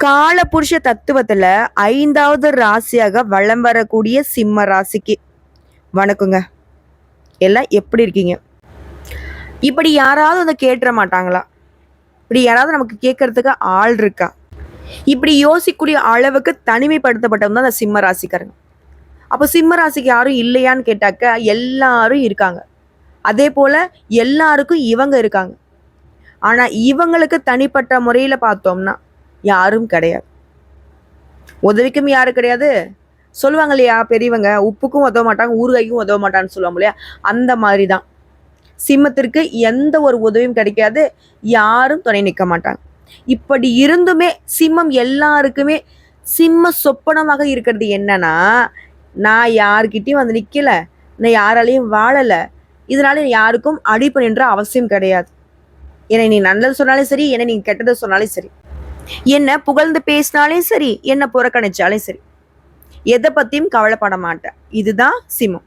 காலபுருஷ தத்துவத்துல 5வது ராசியாக வலம் வரக்கூடிய சிம்ம ராசிக்கு வணக்கங்க. எல்லாம் எப்படி இருக்கீங்க? இப்படி யாராவது வந்து கேட்டுற மாட்டாங்களா? இப்படி யாராவது நமக்கு கேட்கறதுக்கு ஆள் இருக்கா? இப்படி யோசிக்கக்கூடிய அளவுக்கு தனிமைப்படுத்தப்பட்டவங்க தான் அந்த சிம்ம ராசிக்காரங்க. அப்போ சிம்ம ராசிக்கு யாரும் இல்லையான்னு கேட்டாக்க எல்லாரும் இருக்காங்க. அதே போல எல்லாருக்கும் இவங்க இருக்காங்க. ஆனா இவங்களுக்கு தனிப்பட்ட முறையில பார்த்தோம்னா யாரும் கிடையாது. உதவிக்கும் யாரும் கிடையாது. சொல்லுவாங்க இல்லையா பெரியவங்க, உப்புக்கும் உதவ மாட்டாங்க, ஊறுகாய்க்கும் உதவ மாட்டான்னு சொல்லுவாங்க இல்லையா, அந்த மாதிரி தான் சிம்மத்திற்கு எந்த ஒரு உதவியும் கிடைக்காது, யாரும் துணை நிற்க மாட்டாங்க. இப்படி இருந்துமே சிம்மம் எல்லாருக்குமே சிம்ம சொப்பனமாக இருக்கிறது என்னன்னா, நான் யாருக்கிட்டையும் வந்து நிற்கல, நான் யாராலையும் வாழலை, இதனால யாருக்கும் அடிப்பணின்ற அவசியம் கிடையாது. என்னை நீ நல்லது சொன்னாலும் சரி, என்னை நீ கெட்டதை சொன்னாலும் சரி, என்ன புகழ்ந்து பேசினாலும் சரி, என்ன புறக்கணிச்சாலும் சரி, எதை பத்தியும் கவலைப்பட மாட்டேன். இதுதான் சிம்மம்.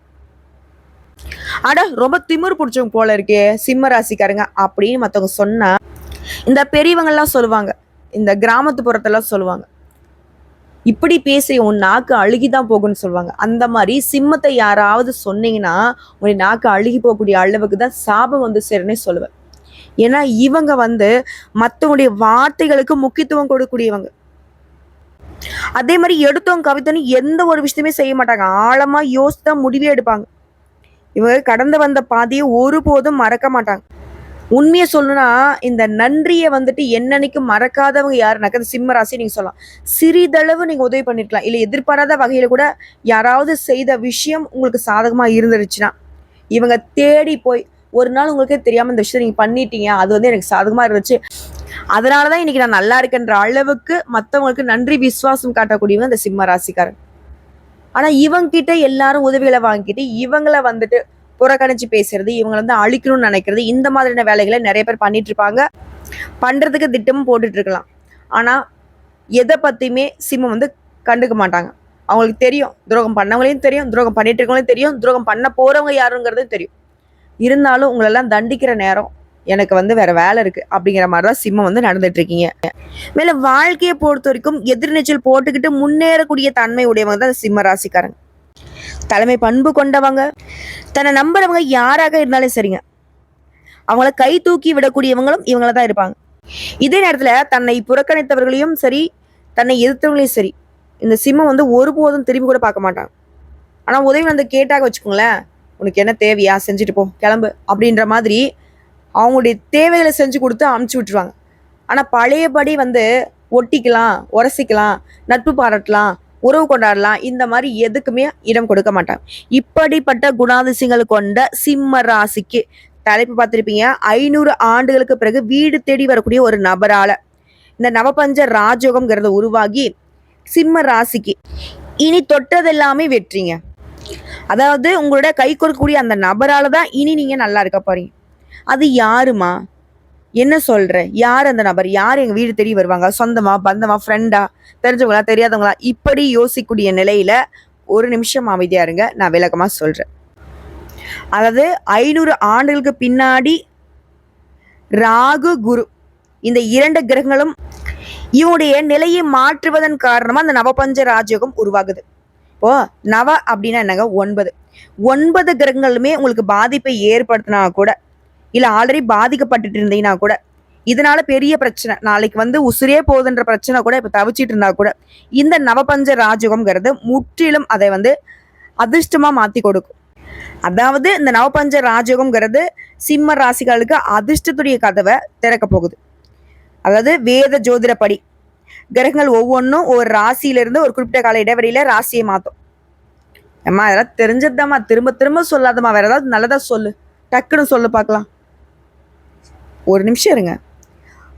அட ரொம்ப திமிர் பிடிச்சவங்க போல இருக்கே சிம்ம ராசிக்காரங்க அப்படின்னு மற்றவங்க சொன்னா, இந்த பெரியவங்கெல்லாம் சொல்லுவாங்க, இந்த கிராமத்து புறத்தெல்லாம் சொல்லுவாங்க, இப்படி பேசி உன் நாக்கு அழுகிதான் போகும்னு சொல்லுவாங்க. அந்த மாதிரி சிம்மத்தை யாராவது சொன்னீங்கன்னா உன் நாக்கு அழுகி போகக்கூடிய அளவுக்கு தான் சாபம் வந்து சேருன்னே சொல்லுவேன். ஏன்னா இவங்க வந்து மற்றவங்களுடைய வார்த்தைகளுக்கு முக்கியத்துவம் கொடுக்கக்கூடியவங்க. அதே மாதிரி எடுத்தவங்க கவித்தோன்னு எந்த ஒரு விஷயத்தையுமே செய்ய மாட்டாங்க. ஆழமா யோசித்தான் முடிவே எடுப்பாங்க. இவங்க கடந்து வந்த பாதையை ஒருபோதும் மறக்க மாட்டாங்க. உண்மையை சொல்லணும்னா இந்த நன்றியை வந்துட்டு என்னன்னைக்கும் மறக்காதவங்க யாருனாக்க சிம்ம ராசி நீங்க சொல்லலாம். சிறிதளவு நீங்க உதவி பண்ணிருக்கலாம், இல்லை எதிர்பாராத வகையில கூட யாராவது செய்த விஷயம் உங்களுக்கு சாதகமா இருந்துருச்சுன்னா இவங்க தேடி போய் ஒரு நாள் உங்களுக்கே தெரியாம இந்த விஷயத்தை நீங்க பண்ணிட்டீங்க, அது வந்து எனக்கு சாதகமா இருந்துச்சு, அதனாலதான் இன்னைக்கு நான் நல்லா இருக்கேன்ற அளவுக்கு மற்றவங்களுக்கு நன்றி விசுவாசம் காட்டக்கூடியவங்க இந்த சிம்ம ராசிக்காரன். ஆனா இவங்க கிட்ட எல்லாரும் உதவிகளை வாங்கிட்டு இவங்களை வந்துட்டு புறக்கணிச்சு பேசுறது, இவங்களை வந்து அழிக்கணும்னு நினைக்கிறது, இந்த மாதிரியான வேலைகளை நிறைய பேர் பண்ணிட்டு இருப்பாங்க. பண்றதுக்கு திட்டமும் போட்டுட்டு இருக்கலாம். ஆனா எதை பத்தியுமே சிம்மம் வந்து கண்டுக்க மாட்டாங்க. அவங்களுக்கு தெரியும், துரோகம் பண்ணவங்களையும் தெரியும், துரோகம் பண்ணிட்டு இருக்கவங்களையும் தெரியும், துரோகம் பண்ண போறவங்க யாருங்கிறதும் தெரியும். இருந்தாலும் உங்களெல்லாம் தண்டிக்கிற நேரம் எனக்கு வந்து வேற வேலை இருக்கு அப்படிங்கிற மாதிரிதான் சிம்மம் வந்து நடந்துட்டு இருக்கீங்க. மேல வாழ்க்கையை பொறுத்த வரைக்கும் எதிர்நீச்சல் போட்டுக்கிட்டு முன்னேறக்கூடிய தன்மை உடையவங்க தான் சிம்ம ராசிக்காரங்க. தலைமை பண்பு கொண்டவங்க, தன்னை நம்புறவங்க யாராக இருந்தாலும் சரிங்க, அவங்கள கை தூக்கி விடக்கூடியவங்களும் இவங்கள தான் இருப்பாங்க. இதே நேரத்துல தன்னை புறக்கணித்தவர்களையும் சரி, தன்னை எதிர்த்தவங்களையும் சரி, இந்த சிம்மம் வந்து ஒருபோதும் திரும்பி கூட பார்க்க மாட்டாங்க. ஆனா உதவி வந்து கேட்டாக வச்சுக்கோங்களேன், உனக்கு என்ன தேவையா செஞ்சுட்டு போ கிளம்பு அப்படின்ற மாதிரி அவங்களுடைய தேவைகளை செஞ்சு கொடுத்து அமுச்சு விட்டுருவாங்க. ஆனா பழையபடி வந்து ஒட்டிக்கலாம், உரசிக்கலாம், நட்பு பாராட்டலாம், உறவு கொண்டாடலாம், இந்த மாதிரி எதுக்குமே இடம் கொடுக்க மாட்டாங்க. இப்படிப்பட்ட குணாதிசயங்கள் கொண்ட சிம்ம ராசிக்கு தலைப்பு பார்த்திருப்பீங்க, 500 ஆண்டுகளுக்கு பிறகு வீடு தேடி வரக்கூடிய ஒரு நபரால இந்த நவபஞ்ச ராஜயோகம்ங்கிறத உருவாகி சிம்ம ராசிக்கு இனி தொட்டதெல்லாமே வெற்றிங்க. அதாவது உங்களோட கை கொடுக்கக்கூடிய அந்த நபரால தான் இனி நீங்க நல்லா இருக்க போறீங்க. அது யாருமா, என்ன சொல்ற, யார் அந்த நபர், யார் எங்க வீடு தேடி வருவாங்க, சொந்தமா பந்தமா ஃப்ரெண்டா தெரிஞ்சவங்களா தெரியாதவங்களா, இப்படி யோசிக்கக்கூடிய நிலையில ஒரு நிமிஷம் அமைதியா இருங்க, நான் விளக்கமா சொல்றேன். அதாவது 500 ஆண்டுகளுக்கு பின்னாடி ராகு குரு இந்த 2 கிரகங்களும் இவனுடைய நிலையை மாற்றுவதன் காரணமா அந்த நவபஞ்ச ராஜயோகம் உருவாகுது. இப்போ நவ அப்படின்னா என்னங்க, 9 கிரகங்களுமே உங்களுக்கு பாதிப்பை ஏற்படுத்தினா கூட, இல்ல ஆல்ரெடி பாதிக்கப்பட்டுட்டு இருந்தீங்கன்னா கூட, இதனால பெரிய பிரச்சனை, நாளைக்கு வந்து உசுரே போகுதுன்ற பிரச்சனை கூட இப்ப தவிச்சிட்டு இருந்தா கூட, இந்த நவபஞ்ச ராஜயோகம்ங்கிறது முற்றிலும் அதை வந்து அதிர்ஷ்டமா மாத்தி கொடுக்கும். அதாவது இந்த நவபஞ்ச ராஜயோகம்ங்கிறது சிம்ம ராசிகளுக்கு அதிர்ஷ்டத்துடைய கதவை திறக்க போகுது. அதாவது வேத ஜோதிடப்படி கிரகங்கள் ஒவ்வொன்றும் ஒரு ராசியிலிருந்து ஒரு குறிப்பிட்ட கால இடைவெளியில ராசியை மாத்தும். அம்மா அதெல்லாம் தெரிஞ்சதுதாம்மா, திரும்ப திரும்ப சொல்லாதம்மா, வேற ஏதாவது நல்லதா சொல்லு, டக்குன்னு சொல்லு பார்க்கலாம். ஒரு நிமிஷம் இருங்க.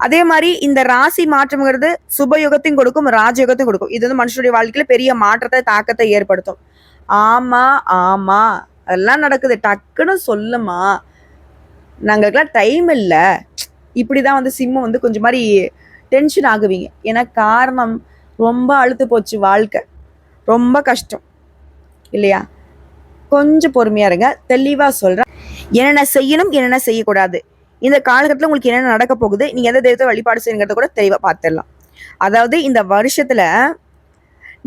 அதே மாதிரி இந்த ராசி மாற்றம்ங்கிறது சுபயோகத்தையும் கொடுக்கும், ராஜயோகத்தையும் கொடுக்கும். இது வந்து மனுஷனுடைய வாழ்க்கையில பெரிய மாற்றத்தை தாக்கத்தை ஏற்படுத்தும். ஆமா ஆமா அதெல்லாம் நடக்குது, டக்குன்னு சொல்லுமா, நாங்களுக்கெல்லாம் டைம் இல்லை, இப்படிதான் வந்து சிம்மம் வந்து கொஞ்சம் மாதிரி டென்ஷன் ஆகுவீங்க. ஏன்னா காரணம் ரொம்ப அழுத்து போச்சு, வாழ்க்கை ரொம்ப கஷ்டம் இல்லையா. கொஞ்சம் பொறுமையா இருங்க, தெளிவா சொல்றேன். என்னென்ன செய்யணும், என்னென்ன செய்யக்கூடாது, இந்த காலகட்டத்தில் உங்களுக்கு என்னென்ன நடக்க போகுது, நீங்க எந்த தெய்வத்தை வழிபாடு செய்யுங்கிறத கூட தெளிவா பார்த்துடலாம். அதாவது இந்த வருஷத்துல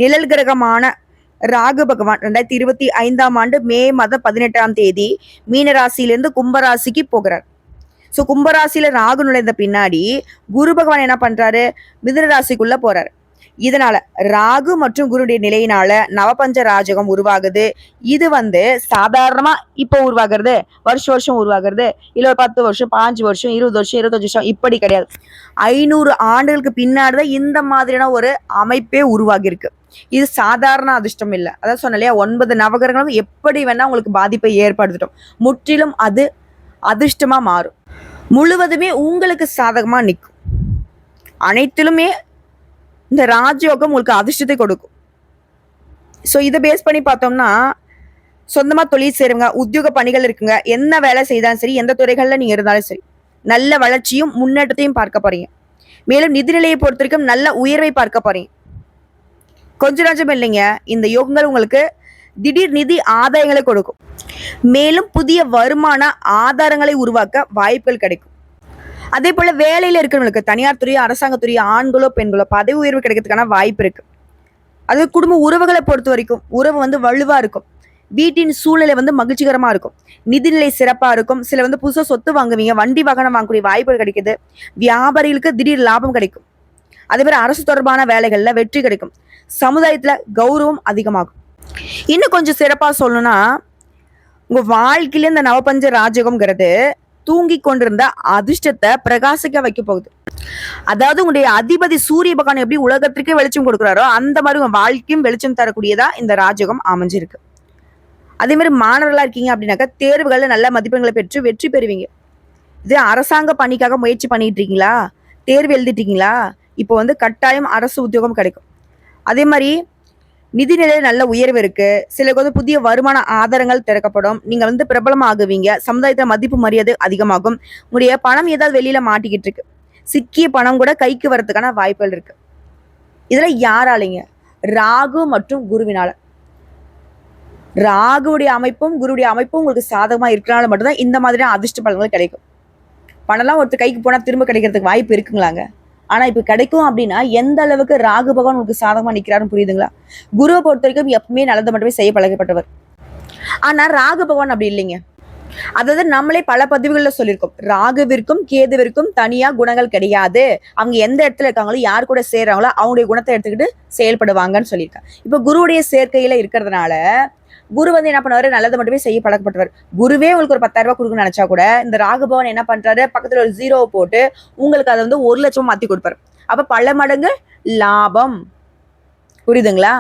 நிழல் கிரகமான ராகு பகவான் 2025ஆம் ஆண்டு மே மாதம் 18ஆம் தேதி மீனராசியிலிருந்து கும்பராசிக்கு போகிறார். ஸோ கும்பராசியில ராகு நுழைந்த பின்னாடி குரு பகவான் என்ன பண்றாரு, மிதுன ராசிக்குள்ள போறாரு. இதனால ராகு மற்றும் குருடைய நிலையினால நவபஞ்ச ராஜகம் உருவாகுது. இது சாதாரணமா இப்போ உருவாகிறது, வருஷம் உருவாகிறது, இல்ல ஒரு 10 வருஷம், 5 வருஷம், 20 வருஷம், 25 வருஷம் இப்படி கிடையாது. 500 ஆண்டுகளுக்கு பின்னாடிதான் இந்த மாதிரியான ஒரு அமைப்பே உருவாகி இருக்கு. இது சாதாரண அதிர்ஷ்டம் இல்லை. அதான் சொன்ன இல்லையா, 9 நவகிரகங்களும் எப்படி வேணா உங்களுக்கு பாதிப்பை ஏற்படுத்திட்டோம். முற்றிலும் அது அதிர்ஷ்டமா மாறும். முழுவதுமே உங்களுக்கு சாதகமா நிற்கும். அனைத்திலுமே இந்த ராஜயோகம் உங்களுக்கு அதிர்ஷ்டத்தை கொடுக்கும். ஸோ இதை பேஸ் பண்ணி பார்த்தோம்னா, சொந்தமாக தொழில் செய்கிறவங்க, உத்தியோக பணிகள் இருக்குங்க, என்ன வேலை செய்தாலும் சரி, எந்த துறைகளில் நீங்கள் இருந்தாலும் சரி, நல்ல வளர்ச்சியும் முன்னேற்றத்தையும் பார்க்க போறீங்க. மேலும் நிதிநிலையை பொறுத்த வரைக்கும் நல்ல உயர்வை பார்க்க போறீங்க. கொஞ்சம் நஞ்சம் இல்லைங்க, இந்த யோகங்கள் உங்களுக்கு திடீர் நிதி ஆதாயங்களை கொடுக்கும். மேலும் புதிய வருமான ஆதாரங்களை உருவாக்க வாய்ப்புகள் கிடைக்கும். அதே போல வேலையில இருக்கிறவங்களுக்கு தனியார் துறையோ அரசாங்கத்துறையோ ஆண்களோ பெண்களோ பதவி உயர்வு கிடைக்கிறதுக்கான வாய்ப்பு இருக்கு. அது குடும்ப உறவுகளை பொறுத்த வரைக்கும் உறவு வலுவா இருக்கும். வீட்டின் சூழ்நிலை மகிழ்ச்சிகரமா இருக்கும். நிதிநிலை சிறப்பா இருக்கும். சில புதுசா சொத்து வாங்குவீங்க, வண்டி வாகனம் வாங்கக்கூடிய வாய்ப்புகள் கிடைக்குது. வியாபாரிகளுக்கு திடீர் லாபம் கிடைக்கும். அதே மாதிரி அரசு தொடர்பான வேலைகள்ல வெற்றி கிடைக்கும். சமுதாயத்துல கௌரவம் அதிகமாகும். இன்னும் கொஞ்சம் சிறப்பா சொல்லணும்னா, உங்க வாழ்க்கையில இந்த நவபஞ்ச ராஜகம்ங்கிறது தூங்கி கொண்டிருந்த அதிர்ஷ்டத்தை பிரகாசிக்க வைக்க போகுது. அதாவது உங்களுடைய அதிபதி சூரிய பகவான் எப்படி உலகத்திற்கே வெளிச்சம் கொடுக்குறாரோ அந்த மாதிரி உங்க வாழ்க்கையும் வெளிச்சம் தரக்கூடியதா இந்த ராஜகம் அமைஞ்சிருக்கு. அதே மாதிரி மாணவர்களா இருக்கீங்க அப்படின்னாக்கா தேர்வுகள்ல நல்ல மதிப்பெண்களை பெற்று வெற்றி பெறுவீங்க. இது அரசாங்க பணிக்காக முயற்சி பண்ணிட்டு இருக்கீங்களா, தேர்வு எழுதிட்டீங்களா, இப்போ கட்டாயம் அரசு உத்தியோகம் கிடைக்கும். அதே மாதிரி நிதிநிலையில நல்ல உயர்வு இருக்கு. சிலருக்கு புதிய வருமான ஆதாரங்கள் திறக்கப்படும். நீங்க பிரபலம் ஆகுவீங்க. சமுதாயத்துல மதிப்பு மரியாதை அதிகமாகும். உங்களுடைய பணம் ஏதாவது வெளியில மாட்டிக்கிட்டு இருக்கு, சிக்கிய பணம் கூட கைக்கு வரதுக்கான வாய்ப்புகள் இருக்கு. இதுல யாராலைங்க, ராகு மற்றும் குருவினால. ராகுடைய அமைப்பும் குருடைய அமைப்பும் உங்களுக்கு சாதகமா இருக்கிறனால மட்டும்தான் இந்த மாதிரியான அதிர்ஷ்ட பலன்கள் கிடைக்கும். பணம்லாம் ஒருத்தர் கைக்கு போனா திரும்ப கிடைக்கிறதுக்கு வாய்ப்பு இருக்குங்களாங்க. ஆனா இப்ப கிடைக்கும் அப்படின்னா எந்த அளவுக்கு ராகு பகவான் உங்களுக்கு சாதகமா நிக்கிறாருன்னு புரியுதுங்களா. குருவை பொறுத்த வரைக்கும் எப்பவுமே நல்லது மட்டுமே செய்ய பழகப்பட்டவர். ஆனா ராகு பகவான் அப்படி இல்லைங்க. அதாவது நம்மளே பல பதிவுகள்ல சொல்லியிருக்கோம், ராகுவிற்கும் கேதுவிற்கும் தனியா குணங்கள் கிடையாது. அவங்க எந்த இடத்துல இருக்காங்களோ, யார் கூட சேர்றாங்களோ அவங்களுடைய குணத்தை எடுத்துக்கிட்டு செயல்படுவாங்கன்னு சொல்லியிருக்காங்க. இப்ப குருவுடைய சேர்க்கையில இருக்கிறதுனால குரு என்ன பண்ணுவாரு, நல்லது மட்டுமே செய்ய பழக்கப்பட்டவர். குருவே உங்களுக்கு ஒரு 10,000 ரூபாய் கொடுக்கணும்னு நினைச்சா கூட இந்த ராகுபவன் என்ன பண்றாரு, பக்கத்துல ஒரு 0 போட்டு உங்களுக்கு அதை 1,00,000 மாத்தி கொடுப்பாரு. அப்ப பல மடங்கு லாபம். புரியுதுங்களா?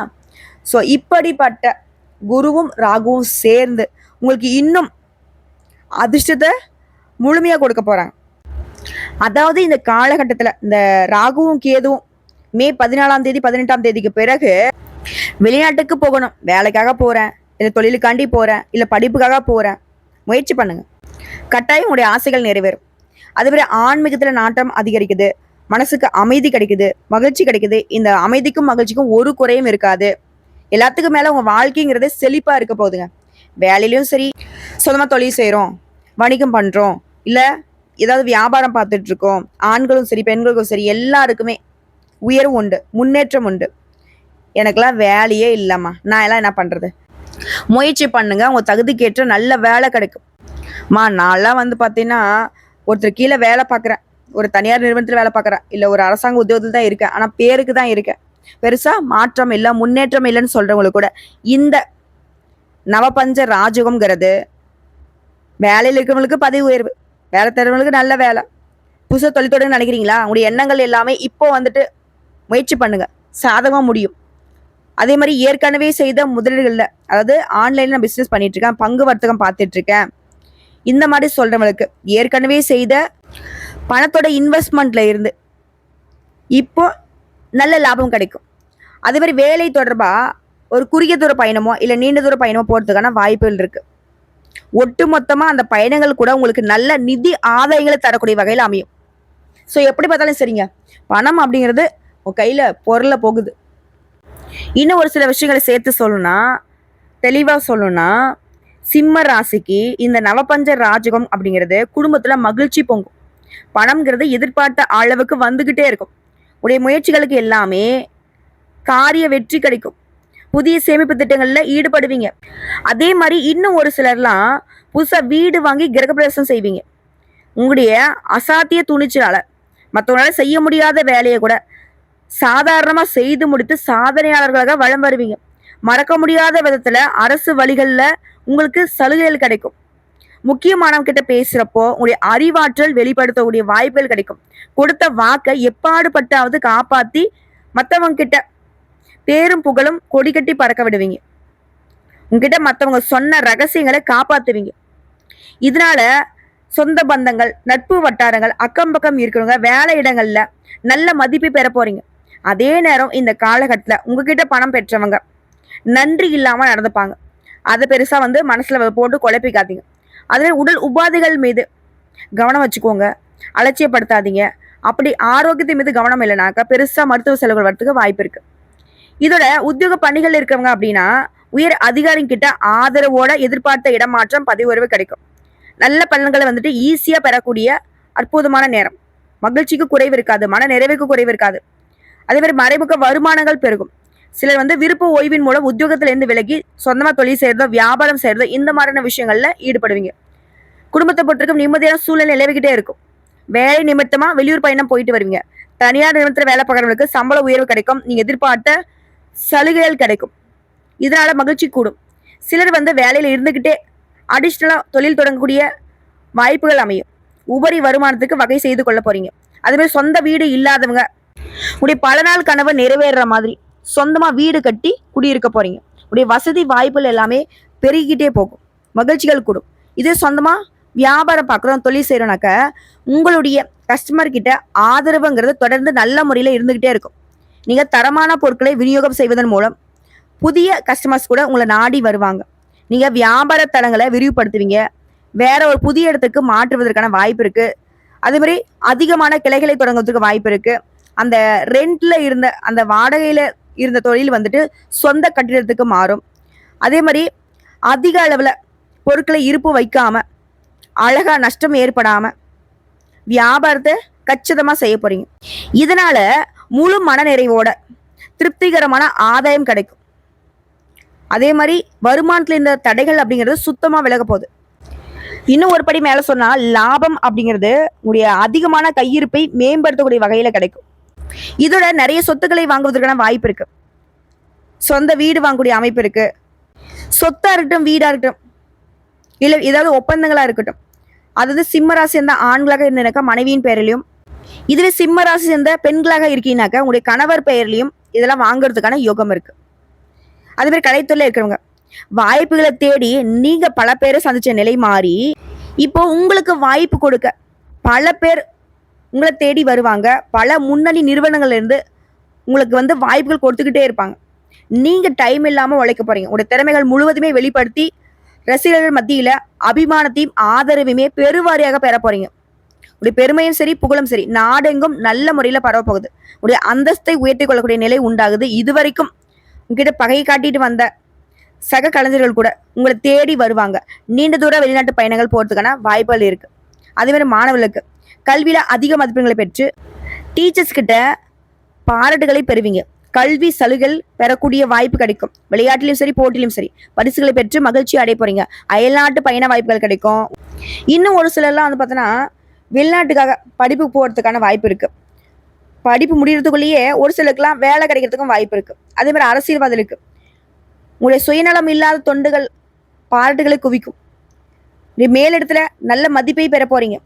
ஸோ இப்படிப்பட்ட குருவும் ராகுவும் சேர்ந்து உங்களுக்கு இன்னும் அதிர்ஷ்டத்தை முழுமையா கொடுக்க போறாங்க. அதாவது இந்த காலகட்டத்துல இந்த ராகுவும் கேதுவும் மே 14ஆம் தேதி 18ஆம் தேதிக்கு பிறகு வெளிநாட்டுக்கு போகணும், வேலைக்காக போறேன், இல்லை தொழிலுக்காண்டி போறேன், இல்லை படிப்புக்காக போறேன், முயற்சி பண்ணுங்க. கட்டாயம் உங்களுடைய ஆசைகள் நிறைவேறும். அதுவரை ஆன்மீகத்துல நாட்டம் அதிகரிக்குது, மனசுக்கு அமைதி கிடைக்குது, மகிழ்ச்சி கிடைக்குது. இந்த அமைதிக்கும் மகிழ்ச்சிக்கும் ஒரு குறையும் இருக்காது. எல்லாத்துக்கும் மேல உங்க வாழ்க்கைங்கிறது செழிப்பா இருக்க போகுதுங்க. வேலையிலயும் சரி, சொந்தமா தொழில் செய்யறோம், வணிகம் பண்றோம், இல்ல ஏதாவது வியாபாரம் பார்த்துட்டு இருக்கோம், ஆண்களும் சரி பெண்களுக்கும் சரி எல்லாருக்குமே உயர்வு உண்டு, முன்னேற்றம் உண்டு. எனக்கெல்லாம் வேலையே இல்லைம்மா, நான் எல்லாம் என்ன பண்றது, முயற்சி பண்ணுங்க, உங்க தகுதிக்கேற்ற நல்ல வேலை கிடைக்கும். நான்லாம் பார்த்தீங்கன்னா ஒருத்தர் கீழே வேலை பார்க்குறேன், ஒரு தனியார் நிறுவனத்தில் வேலை பார்க்குறேன், இல்லை ஒரு அரசாங்க உத்தியோகத்தில் தான் இருக்கேன், ஆனால் பேருக்கு தான் இருக்கேன், பெருசா மாற்றம் இல்லை முன்னேற்றம் இல்லைன்னு சொல்றவங்களுக்கு கூட இந்த நவபஞ்ச ராஜகம்ங்கிறது வேலையில் இருக்கிறவங்களுக்கு பதவி உயர்வு, வேலை தரவங்களுக்கு நல்ல வேலை, புதுசாக தொழில் தொடங்க நினைக்கிறீங்களா, உங்களுடைய எண்ணங்கள் எல்லாமே இப்போ முயற்சி பண்ணுங்க, சாதகமாக முடியும். அதே மாதிரி ஏற்கனவே செய்த முதலீடுகளில், அதாவது ஆன்லைன்ல நான் பிஸ்னஸ் பண்ணிட்டு இருக்கேன், பங்கு வர்த்தகம் பார்த்துட்டு இருக்கேன், இந்த மாதிரி சொல்றவங்களுக்கு ஏற்கனவே செய்த பணத்தோட இன்வெஸ்ட்மெண்ட்ல இருந்து இப்போ நல்ல லாபம் கிடைக்கும். அதே மாதிரி வேலை தொடர்பா ஒரு குறுகிய தூர பயணமோ இல்லை நீண்ட தூர பயணமோ போறதுக்கான வாய்ப்புகள் இருக்கு. ஒட்டு மொத்தமா அந்த பயணங்கள் கூட உங்களுக்கு நல்ல நிதி ஆதாயங்களை தரக்கூடிய வகையில் அமையும். ஸோ எப்படி பார்த்தாலும் சரிங்க, பணம் அப்படிங்கிறது உங்க கையில பொருளை போகுது. இன்னும் ஒரு சில விஷயங்களை சேர்த்து சொல்லணும்னா, தெளிவா சொல்லணும்னா, சிம்ம ராசிக்கு இந்த நவபஞ்ச ராஜகம் அப்படிங்கிறது குடும்பத்துல மகிழ்ச்சி பொங்கும். பணம்ங்கிறது எதிர்பார்த்த அளவுக்கு வந்துகிட்டே இருக்கும். உடைய முயற்சிகளுக்கு எல்லாமே காரிய வெற்றி கிடைக்கும். புதிய சேமிப்பு திட்டங்களில் ஈடுபடுவீங்க. அதே மாதிரி இன்னும் ஒரு சிலர்லாம் புதுசாக வீடு வாங்கி கிரகப்பிரவேசம் செய்வீங்க. உங்களுடைய அசாத்திய துணிச்சலால மற்றவங்களால செய்ய முடியாத வேலையை கூட சாதாரணமாக செய்து முடித்து சாதனையாளர்களாக வளம் வருவீங்க. மறக்க முடியாத விதத்தில் அரசு வழிகளில் உங்களுக்கு சலுகைகள் கிடைக்கும். முக்கியமானவங்க கிட்ட பேசுறப்போ உங்களுடைய அறிவாற்றல் வெளிப்படுத்தக்கூடிய வாய்ப்புகள் கிடைக்கும். கொடுத்த வாக்கை எப்பாடுபட்டாவது காப்பாத்தி மற்றவங்க கிட்ட பேரும் புகழும் கொடி கட்டி பறக்க விடுவீங்க. உங்ககிட்ட மற்றவங்க சொன்ன ரகசியங்களை காப்பாத்துவீங்க. இதனால சொந்த பந்தங்கள், நட்பு வட்டாரங்கள், அக்கம் பக்கம் இருக்கிறவங்க, வேலை இடங்கள்ல நல்ல மதிப்பை பெற போறீங்க. அதே நேரம் இந்த காலகட்டத்துல உங்ககிட்ட பணம் பெற்றவங்க நன்றி இல்லாம நடந்துப்பாங்க. அதை பெருசா மனசுல போட்டு குழப்பிக்காதீங்க. அதுவே உடல் உபாதைகள் மீது கவனம் வச்சுக்கோங்க, அலட்சியப்படுத்தாதீங்க. அப்படி ஆரோக்கியத்தின் மீது கவனம் இல்லைனாக்கா பெருசா மருத்துவ செலவுகள் வரத்துக்கு வாய்ப்பு இருக்கு. இதோட உத்தியோக பணிகள் இருக்கிறவங்க அப்படின்னா உயர் அதிகாரிகிட்ட ஆதரவோட எதிர்பார்த்த இடமாற்றம், பதவி உயர்வு கிடைக்கும். நல்ல பலன்களை ஈஸியா பெறக்கூடிய அற்புதமான நேரம். மகிழ்ச்சிக்கு குறைவு இருக்காது, மன நிறைவுக்கு குறைவு இருக்காது. அதே மாதிரி மறைமுக வருமானங்கள் பெருகும். சிலர் விருப்ப ஓய்வின் மூலம் உத்தியோகத்திலிருந்து விலகி சொந்தமா தொழில் செய்யறதோ வியாபாரம் செய்யறதோ இந்த மாதிரியான விஷயங்கள்ல ஈடுபடுவீங்க. குடும்பத்தை பொறுத்திருக்கும் நிம்மதியான சூழ்நிலை நிலவிக்கிட்டே இருக்கும். வேலை நிமித்தமா வெளியூர் பயணம் போயிட்டு வருவீங்க. தனியார் நிறுவனத்துல வேலை பார்க்கறவங்களுக்கு சம்பள உயர்வு கிடைக்கும். நீங்க எதிர்பார்த்த சலுகைகள் கிடைக்கும். இதனால மகிழ்ச்சி கூடும். சிலர் வேலையில இருந்துகிட்டே அடிஷ்னலா தொழில் தொடங்கக்கூடிய வாய்ப்புகள் அமையும். உபரி வருமானத்துக்கு வகை செய்து கொள்ள போறீங்க. அதுவே சொந்த வீடு இல்லாதவங்க உடைய பல நாள் கனவு நிறைவேற மாதிரி சொந்தமா வீடு கட்டி குடியிருக்க போறீங்க. உடைய வசதி வாய்ப்புகள் எல்லாமே பெருகிக்கிட்டே போகும். மகிழ்ச்சிகள் கூடும். இதே சொந்தமா வியாபாரம் பார்க்குறோம், தொழில் செய்யறோம்னாக்க உங்களுடைய கஸ்டமர் கிட்ட ஆதரவுங்கிறது தொடர்ந்து நல்ல முறையில் இருந்துகிட்டே இருக்கும். நீங்க தரமான பொருட்களை விநியோகம் செய்வதன் மூலம் புதிய கஸ்டமர்ஸ் கூட உங்களை நாடி வருவாங்க. நீங்க வியாபார தளங்களை விரிவுபடுத்துவீங்க. வேற ஒரு புதிய இடத்துக்கு மாற்றுவதற்கான வாய்ப்பு இருக்கு. அதே மாதிரி அதிகமான கிளைகளை தொடங்குறதுக்கு வாய்ப்பு இருக்கு. அந்த ரெண்ட்ல இருந்த அந்த வாடகையில இருந்த தொழில் சொந்த கட்டிடத்துக்கு மாறும். அதே மாதிரி அதிக அளவுல பொருட்களை இருப்பு வைக்காம அழகா நஷ்டம் ஏற்படாம வியாபாரத்தை கச்சிதமா செய்ய போறீங்க. இதனால முழு மனநிறைவோட திருப்திகரமான ஆதாயம் கிடைக்கும். அதே மாதிரி வருமானத்துல இந்த தடைகள் அப்படிங்கிறது சுத்தமா விலக போகுது. இன்னும் ஒரு படி மேல சொன்னா லாபம் அப்படிங்கிறது உங்களுடைய அதிகமான கையிருப்பை மேம்படுத்தக்கூடிய வகையில கிடைக்கும். இதோட நிறைய சொத்துக்களை வாங்குவதற்கான வாய்ப்பு இருக்கு. சொந்த வீடு வாங்கக்கூடிய அமைப்பு இருக்கு. சொத்தா இருக்கட்டும், வீடா இருக்கட்டும், இல்ல ஏதாவது ஒப்பந்தங்களா இருக்கட்டும், அதாவது சிம்ம ராசி சேர்ந்த ஆண்களாக இருந்தனாக்கா மனைவியின் பெயரிலையும், இதுவே சிம்ம ராசி சேர்ந்த பெண்களாக இருக்கீங்கன்னாக்கா உங்களுடைய கணவர் பெயர்லையும் இதெல்லாம் வாங்குறதுக்கான யோகம் இருக்கு. அதே மாதிரி கலைத்துறையில இருக்கிறவங்க வாய்ப்புகளை தேடி நீங்க பல பேரை சந்திச்ச நிலை மாறி இப்போ உங்களுக்கு வாய்ப்பு கொடுக்க பல பேர் உங்களை தேடி வருவாங்க. பல முன்னணி நிறுவனங்கள்ல இருந்து உங்களுக்கு வாய்ப்புகள் கொடுத்துக்கிட்டே இருப்பாங்க. நீங்க டைம் இல்லாம உழைக்க போறீங்க. உங்களுடைய திறமைகள் முழுவதுமே வெளிப்படுத்தி ரசிகர்கள் மத்தியில அபிமானத்தையும் ஆதரவையுமே பெருவாரியாக பெற போறீங்க. உடைய பெருமையும் சரி, புகழும் சரி, நாடெங்கும் நல்ல முறையில பரவ போகுது. உடைய அந்தஸ்தை உயர்த்தி கொள்ளக்கூடிய நிலை உண்டாகுது. இதுவரைக்கும் உங்ககிட்ட பகை காட்டிட்டு வந்த சக கலைஞர்கள் கூட உங்களை தேடி வருவாங்க. நீண்ட தூர வெளிநாட்டு பயணங்கள் போறதுக்கான வாய்ப்புகள் இருக்கு. அதே மாதிரி மாணவர்களுக்கு கல்வியில அதிக மதிப்பெண்களை பெற்று டீச்சர்ஸ் கிட்ட பாராட்டுகளை பெறுவீங்க. கல்வி சலுகைகள் பெறக்கூடிய வாய்ப்பு கிடைக்கும். விளையாட்டிலும் சரி, போட்டிலும் சரி பரிசுகளை பெற்று மகிழ்ச்சி அடைய போறீங்க. அயல்நாட்டு பயண வாய்ப்புகள் கிடைக்கும். இன்னும் ஒரு சிலர்லாம் பார்த்தோன்னா வெளிநாட்டுக்காக படிப்பு போறதுக்கான வாய்ப்பு இருக்கு. படிப்பு முடிகிறதுக்குள்ளேயே ஒரு சிலருக்குலாம் வேலை கிடைக்கிறதுக்கும் வாய்ப்பு இருக்கு. அதே மாதிரி அரசியல்வாதிகளுக்கு உங்களுடைய சுயநலம் இல்லாத தொண்டுகள் பாராட்டுகளை குவிக்கும். மேலிடத்துல நல்ல மதிப்பை பெற போறீங்க.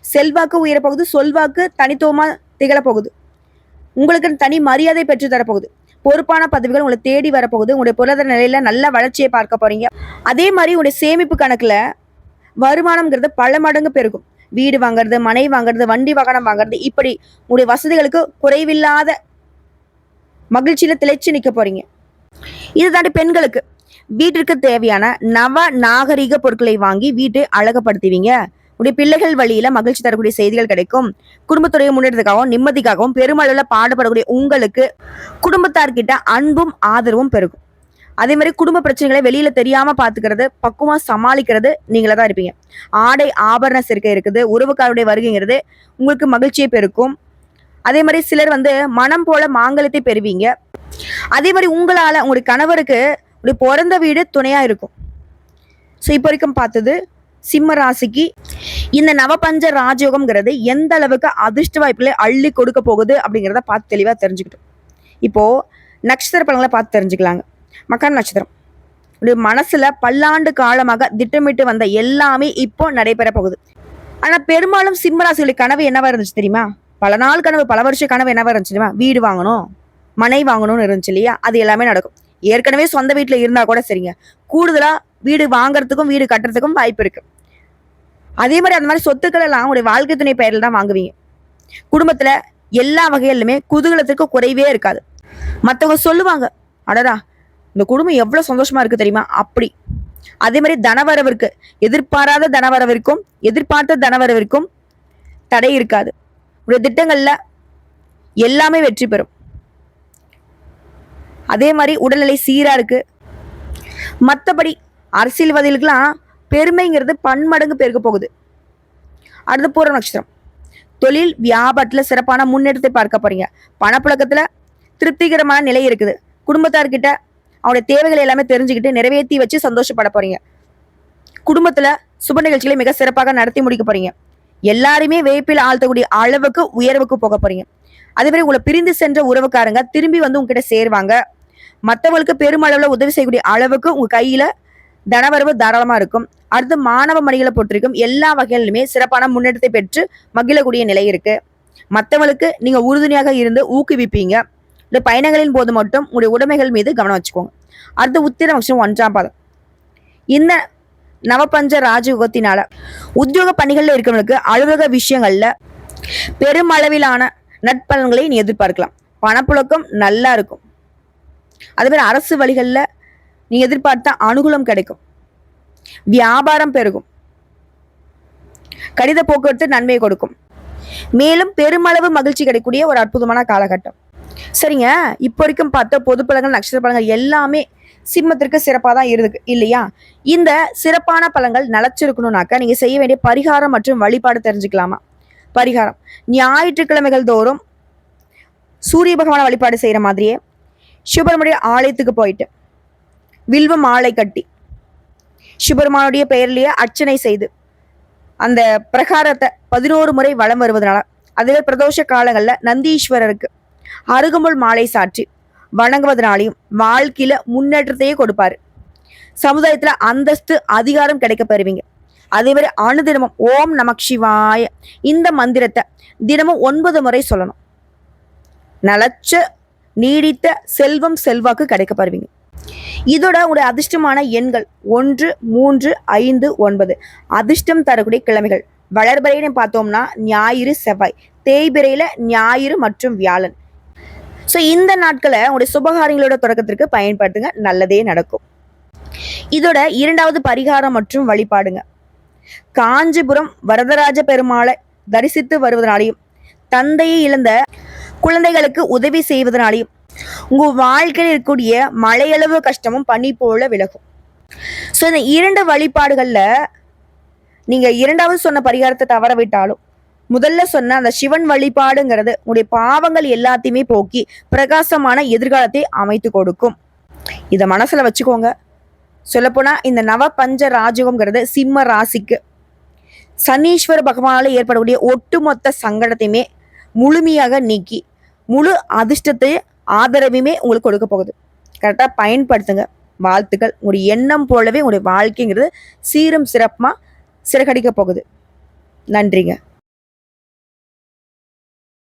செல்வாக்கு உயரப்போகுது. சொல்வாக்கு தனித்துவமா திகழ போகுது. உங்களுக்கு தனி மரியாதை பெற்று தரப்போகுது. பொறுப்பான பதவிகள் உங்களை தேடி வரப்போகுது. உங்களுடைய பொருளாதார நிலையில நல்ல வளர்ச்சியை பார்க்க போறீங்க. அதே மாதிரி உங்களுடைய சேமிப்பு கணக்குல வருமானம்ங்கிறது பல மடங்கு பெருகும். வீடு வாங்குறது, மனை வாங்குறது, வண்டி வாகனம் வாங்குறது, இப்படி உங்களுடைய வசதிகளுக்கு குறைவில்லாத மகிழ்ச்சியில திளைச்சு நிக்க போறீங்க. இது தாண்டி பெண்களுக்கு வீட்டிற்கு தேவையான நவ நாகரிக பொருட்களை வாங்கி வீட்டை அழகுபடுத்துவீங்க. உடைய பிள்ளைகள் வழியில மகிழ்ச்சி தரக்கூடிய செய்திகள் கிடைக்கும். குடும்பத்துடைய முன்னேற்றத்துக்காகவும் நிம்மதிக்காகவும் பெருமளவுல பாடுபடக்கூடிய உங்களுக்கு குடும்பத்தார்கிட்ட அன்பும் ஆதரவும் பெருகும். அதே மாதிரி குடும்ப பிரச்சனைகளை வெளியில தெரியாம பாத்துக்கிறது, பக்குவமா சமாளிக்கிறது நீங்களா தான் இருப்பீங்க. ஆடை ஆபரண சேர்க்கை இருக்குது. உறவுக்காருடைய வருகைங்கிறது உங்களுக்கு மகிழ்ச்சியை பெருக்கும். அதே மாதிரி சிலர் வந்து மனம் போல மாங்கல்யத்தை பெறுவீங்க. அதே மாதிரி உங்களால உங்களுடைய கணவருக்கு உங்களுடைய பிறந்த வீடு துணையா இருக்கும். ஸோ இப்போ வரைக்கும் பார்த்தது சிம்ம ராசிக்கு இந்த நவபஞ்ச ராஜயோகம்ங்கிறது எந்த அளவுக்கு அதிர்ஷ்ட வாய்ப்புகளை அள்ளி கொடுக்க போகுது அப்படிங்கிறத பார்த்து தெளிவாக தெரிஞ்சுக்கிட்டோம். இப்போ நட்சத்திர பலன்களை பார்த்து தெரிஞ்சுக்கலாங்க. மகர நட்சத்திரம் மனசுல பல்லாண்டு காலமாக திட்டமிட்டு வந்த எல்லாமே இப்போ நடைபெற போகுது. ஆனா பெரும்பாலும் சிம்மராசிகளுடைய கனவு என்னவா இருந்துச்சு தெரியுமா? பல நாள் கனவு, பல வருஷ கனவு என்னவா இருந்துச்சு தெரியுமா? வீடு வாங்கணும், மனை வாங்கணும்னு இருந்துச்சு இல்லையா? அது எல்லாமே நடக்கும். ஏற்கனவே சொந்த வீட்டுல இருந்தா கூட சரிங்க, கூடுதலா வீடு வாங்குறதுக்கும் வீடு கட்டுறதுக்கும் வாய்ப்பு இருக்கு. அதே மாதிரி அந்த மாதிரி சொத்துக்கள் எல்லாம் உங்களுடைய வாழ்க்கை துணை பெயரில் தான் வாங்குவீங்க. குடும்பத்துல எல்லா வகையிலுமே குதூகலத்துக்கு குறைவே இருக்காது. மற்றவங்க சொல்லுவாங்க, அடடா இந்த குடும்பம் எவ்வளவு சந்தோஷமா இருக்கு தெரியுமா? அப்படி அதே மாதிரி தனவரவிற்கு, எதிர்பாராத தனவரவிற்கும் எதிர்பார்த்த தனவரவிற்கும் தடை இருக்காது. உடைய திட்டங்கள்ல எல்லாமே வெற்றி பெறும். அதே மாதிரி உடல்நிலை சீரா இருக்கு. மற்றபடி அரசியல்வாதிகளுக்கெல்லாம் பெருமைங்கிறது பன்மடங்கு பெருக போகுது. அடுத்த பூர நட்சத்திரம் தொழில் வியாபாரத்துல சிறப்பான முன்னேற்றத்தை பார்க்க போறீங்க. பணப்புழக்கத்துல திருப்திகரமான நிலை இருக்குது. குடும்பத்தார்கிட்ட அவருடைய தேவைகளை எல்லாமே தெரிஞ்சுக்கிட்டு நிறைவேற்றி வச்சு சந்தோஷப்பட போறீங்க. குடும்பத்துல சுப நிகழ்ச்சிகளை மிக சிறப்பாக நடத்தி முடிக்க போறீங்க. எல்லாருமே வேப்பில் ஆழ்த்தக்கூடிய அளவுக்கு உயர்வுக்கு போக போறீங்க. அதே மாதிரி உங்களை பிரிந்து சென்ற உறவுக்காரங்க திரும்பி வந்து உங்ககிட்ட சேருவாங்க. மற்றவங்களுக்கு பெருமளவுல உதவி செய்யக்கூடிய அளவுக்கு உங்க கையில தனவரவு தாராளமா இருக்கும். அடுத்து மாணவ மணிகளை பொறுத்திருக்கும் எல்லா வகைகளிலுமே சிறப்பான முன்னேற்றத்தை பெற்று மகிழக்கூடிய நிலை இருக்கு. மற்றவங்களுக்கு நீங்க உறுதுணையாக இருந்து ஊக்குவிப்பீங்க. இந்த பயணங்களின் போது மட்டும் உங்களுடைய உடைமைகள் மீது கவனம் வச்சுக்கோங்க. அடுத்து உத்திர நட்சத்திரம் 1ஆம் பாதம். இந்த நவபஞ்ச ராஜயோகத்தினால உத்தியோக பணிகள்ல இருக்கிறவங்களுக்கு அலுவலக விஷயங்கள்ல பெருமளவிலான நட்பலன்களை நீ எதிர்பார்க்கலாம். பணப்புழக்கம் நல்லா இருக்கும். அதே மாதிரி அரசு வழிகள்ல நீ எதிர்பார்த்த அனுகூலம் கிடைக்கும். வியாபாரம் பெருகும். கடித போக்குவரத்து நன்மையை கொடுக்கும். மேலும் பெருமளவு மகிழ்ச்சி கிடைக்கக்கூடிய ஒரு அற்புதமான காலகட்டம். சரிங்க, இப்போ வரைக்கும் பார்த்த பொது பலன்கள், நட்சத்திர பலன்கள் எல்லாமே சிம்மத்திற்கு சிறப்பாக தான் இருக்கு இல்லையா? இந்த சிறப்பான பலன்கள் நிலச்சிருக்கணும்னாக்க நீங்க செய்ய வேண்டிய பரிகாரம் மற்றும் வழிபாடு தெரிஞ்சுக்கலாமா? பரிகாரம், ஞாயிற்றுக்கிழமைகள் தோறும் சூரிய பகவான வழிபாடு செய்யற மாதிரியே சிவபெருமானுடைய ஆலயத்துக்கு போயிட்டு வில்வ மாலை கட்டி சிவபெருமானுடைய பெயர்லயே அர்ச்சனை செய்து அந்த பிரகாரத்தை 11 முறை வலம் வருவதனால, அதுவே பிரதோஷ காலங்கள்ல நந்தீஸ்வரருக்கு அருகம்புல் மாலை சாற்றி வணங்குவதனாலையும் வாழ்க்கையில முன்னேற்றத்தையே கொடுப்பாரு. சமுதாயத்துல அந்தஸ்து அதிகாரம் கிடைக்க பெறுவீங்க. அதே மாதிரி அனுதினமும் ஓம் நமக் சிவாய இந்த மந்திரத்தை தினமும் 9 முறை சொல்லணும். நலச்ச நீடித்த செல்வம் செல்வாக்கு கிடைக்க பெறுவீங்க. இதோட உங்களுடைய அதிர்ஷ்டமான எண்கள் 1, 3, 5, 9. அதிர்ஷ்டம் தரக்கூடிய கிழமைகள் வளர்பிறைன்னு பார்த்தோம்னா ஞாயிறு, செவ்வாய். தேய்பிறையில ஞாயிறு மற்றும் வியாழன். ஸோ இந்த நாட்களை உங்களுடைய சுபகாரியங்களோட தொடக்கத்திற்கு பயன்படுத்துங்க, நல்லதே நடக்கும். இதோட 2வது பரிகாரம் மற்றும் வழிபாடுங்க. காஞ்சிபுரம் வரதராஜ பெருமாளை தரிசித்து வருவதனாலையும் தந்தையை இழந்த குழந்தைகளுக்கு உதவி செய்வதனாலையும் உங்க வாழ்க்கையில் இருக்கக்கூடிய மழையளவு கஷ்டமும் பனி போல விலகும். ஸோ இந்த 2 வழிபாடுகள்ல நீங்க 2வது சொன்ன பரிகாரத்தை தவற விட்டாலும் முதல்ல சொன்ன அந்த சிவன் வழிபாடுங்கிறது உங்களுடைய பாவங்கள் எல்லாத்தையுமே போக்கி பிரகாசமான எதிர்காலத்தை அமைத்து கொடுக்கும். இதை மனசுல வச்சுக்கோங்க. சொல்லப்போனா இந்த நவ பஞ்ச ராஜயோகம்ங்கிறது சிம்ம ராசிக்கு சனீஸ்வர பகவானால ஏற்படக்கூடிய ஒட்டுமொத்த சங்கடத்தையுமே முழுமையாக நீக்கி முழு அதிர்ஷ்டத்தை ஆதரவுமே உங்களுக்கு கொடுக்க போகுது. கரெக்டாக பயன்படுத்துங்க. வாழ்த்துக்கள். உங்களுடைய எண்ணம் போலவே உங்களுடைய வாழ்க்கைங்கிறது சீரும் சிறப்புமா சிறகடிக்க போகுது. நன்றிங்க.